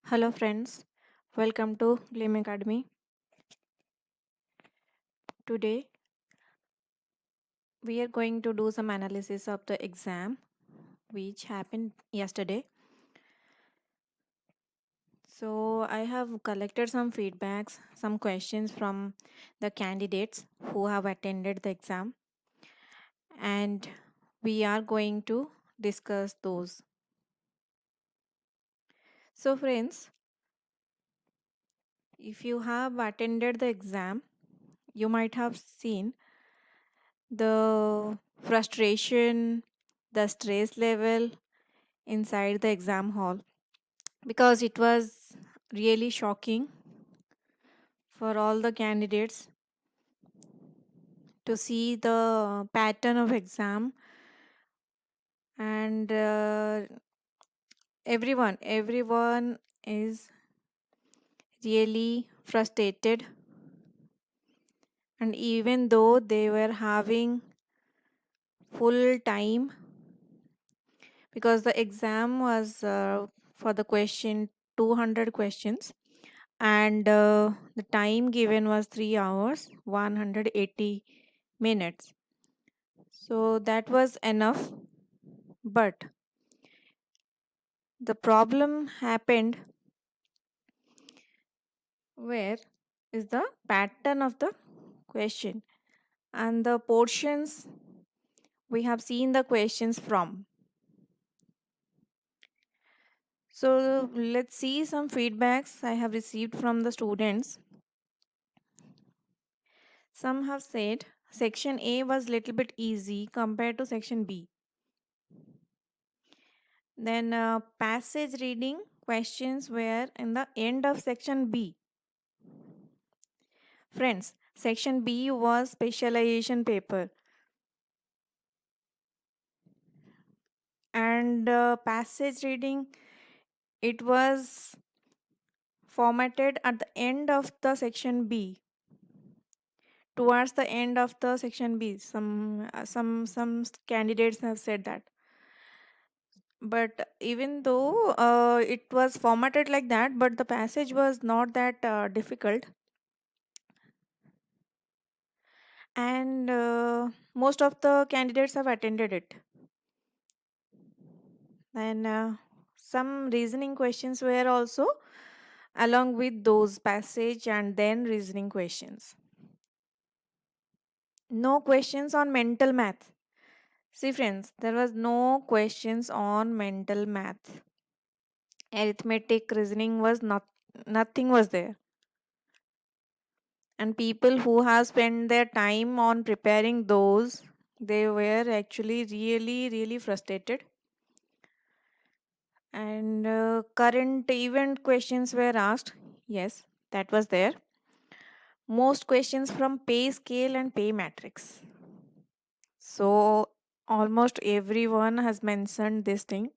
Hello friends, welcome to Gleam Academy. Today we are going to do some analysis of the exam which happened yesterday. So I have collected some feedbacks, some questions from the candidates who have attended the exam, and we are going to discuss those. So friends, if you have attended the exam, you might have seen the frustration, the stress level inside the exam hall because it was really shocking for all the candidates to see the pattern of exam and everyone is really frustrated, and even though they were having full time because the exam was for the question 200 questions, and the time given was 3 hours 180 minutes, so that was enough. But the problem happened where is the pattern of the question and the portions we have seen the questions from. So let's see some feedbacks I have received from the students. Some have said section A was little bit easy compared to section B. Then passage reading questions were in the end of section B. Friends, section B was specialization paper, and passage reading, it was formatted at the end of the section B, towards the end of the section B. Some candidates have said that. But even though it was formatted like that, but the passage was not that difficult, and most of the candidates have attended it. And some reasoning questions were also along with those passage and then reasoning questions. No questions on mental math. See friends, there was no questions on mental math. Arithmetic, reasoning was not, nothing was there. And people who have spent their time on preparing those, they were actually really frustrated. And current event questions were asked. Yes, that was there. Most questions from pay scale and pay matrix. So almost everyone has mentioned this thing.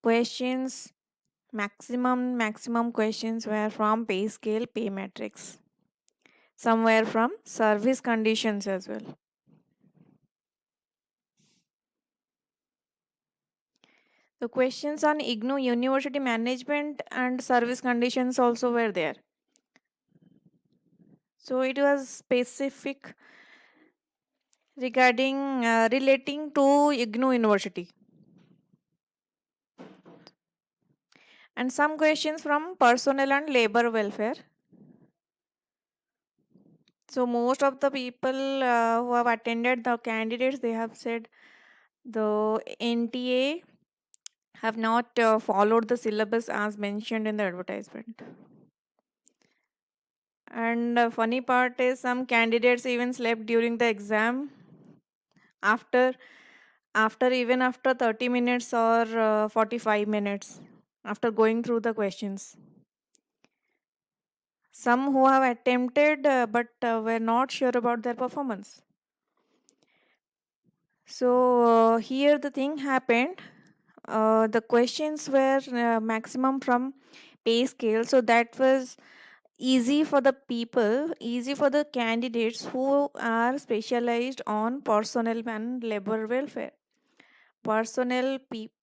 Questions, maximum questions were from pay scale, pay matrix. Some were from service conditions as well. The questions on IGNOU University Management and service conditions also were there. So it was specific regarding relating to IGNOU University. And some questions from personnel and labor welfare. So most of the people who have attended, the candidates, they have said the NTA have not followed the syllabus as mentioned in the advertisement. And funny part is some candidates even slept during the exam after after 30 minutes or 45 minutes after going through the questions. Some who have attempted but were not sure about their performance. So here the thing happened. The questions were maximum from pay scale, so that was easy for the people, easy for the candidates who are specialized on personnel and labor welfare. Personnel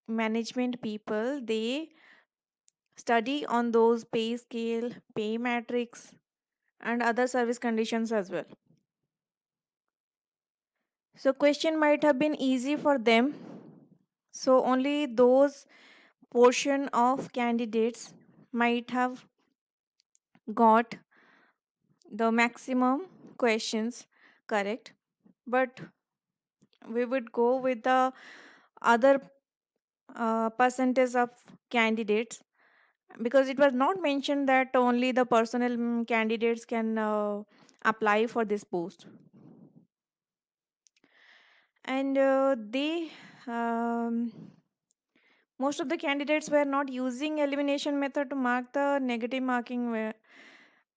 management people, they study on those pay scale, pay matrix, and other service conditions as well. So question might have been easy for them. So only those portion of candidates might have got the maximum questions correct, but we would go with the other percentage of candidates, because it was not mentioned that only the personal candidates can apply for this post. And they most of the candidates were not using elimination method to mark the negative marking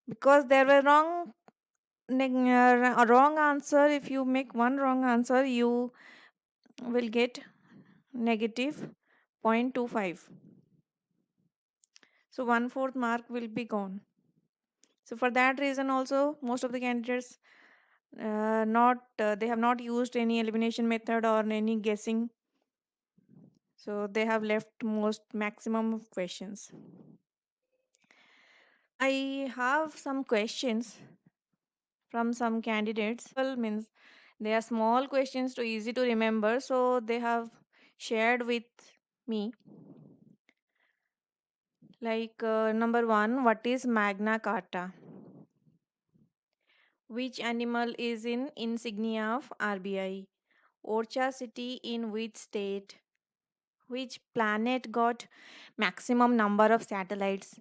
because there were wrong answer. If you make one wrong answer, you will get negative 0.25. So one fourth mark will be gone. So for that reason also most of the candidates not they have not used any elimination method or any guessing. So they have left most maximum of questions. I have some questions from some candidates. Well, means they are small questions to easy to remember, so they have shared with me. Like number one, what is Magna Carta? Which animal is in insignia of RBI? Orcha city in which state? Which planet got maximum number of satellites?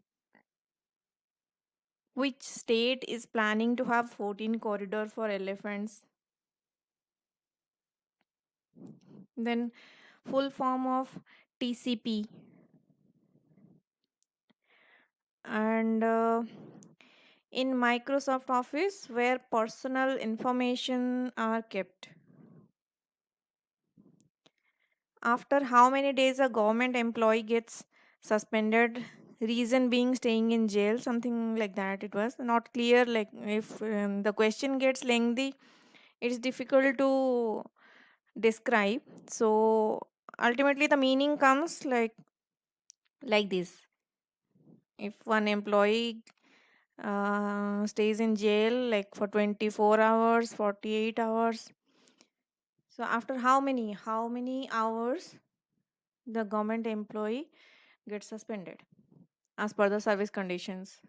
Which state is planning to have 14 corridor for elephants? Then full form of TCP. And in Microsoft Office, where personal information are kept. After how many days a government employee gets suspended, reason being staying in jail, something like that. It was not clear. Like if the question gets lengthy, it's difficult to describe. So ultimately, the meaning comes like this: if one employee stays in jail like for 24 hours, 48 hours, so after how many hours the government employee gets suspended as per the service conditions.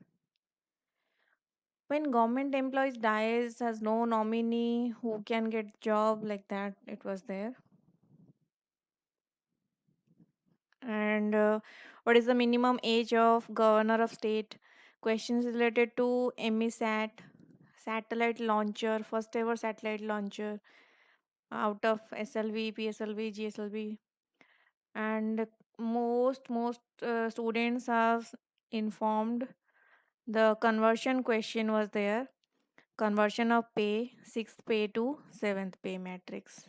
When government employees dies, has no nominee who can get job, like that it was there. And what is the minimum age of governor of state? Questions related to emisat, satellite launcher, first ever satellite launcher out of SLV, PSLV, GSLV. And most students have informed the conversion question was there. Conversion of pay, sixth pay to seventh pay matrix.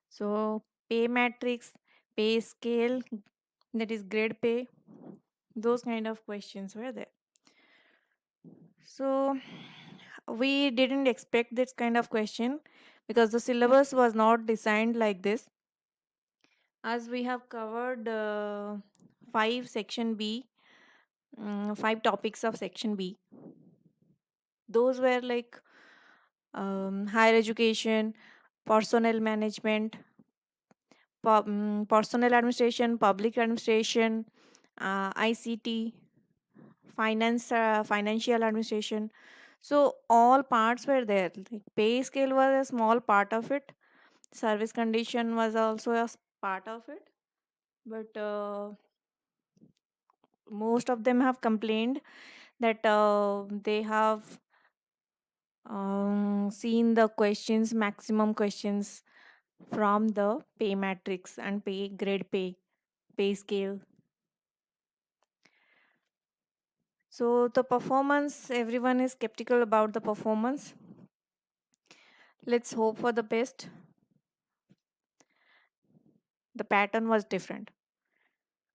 So pay matrix, pay scale, that is grade pay, those kind of questions were there. So we didn't expect this kind of question because the syllabus was not designed like this. As we have covered five section B, five topics of section B. Those were like higher education, personnel management, personnel administration, public administration, ICT, financial administration. So all parts were there. Like pay scale was a small part of it. Service condition was also a part of it. But most of them have complained that they have seen the questions, maximum questions from the pay matrix and pay grade pay scale. So the performance, everyone is skeptical about the performance. Let's hope for the best. The pattern was different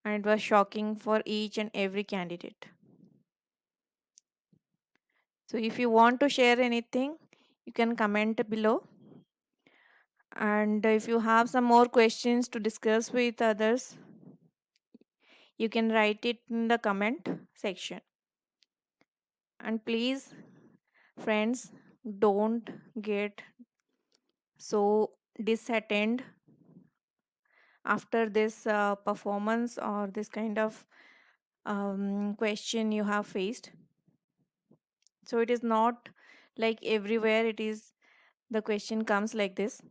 and it was shocking for each and every candidate. So if you want to share anything, you can comment below. And if you have some more questions to discuss with others, You can write it in the comment section. And please, friends, don't get so disheartened after this performance or this kind of question you have faced. So it is not like everywhere it is the question comes like this.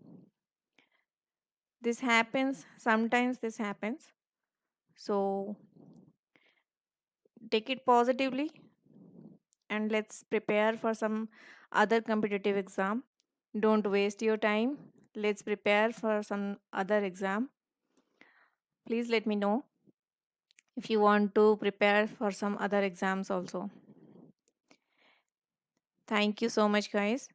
This happens, sometimes this happens. So take it positively and let's prepare for some other competitive exam. Don't waste your time. Let's prepare for some other exam. Please let me know if you want to prepare for some other exams also. Thank you so much, guys.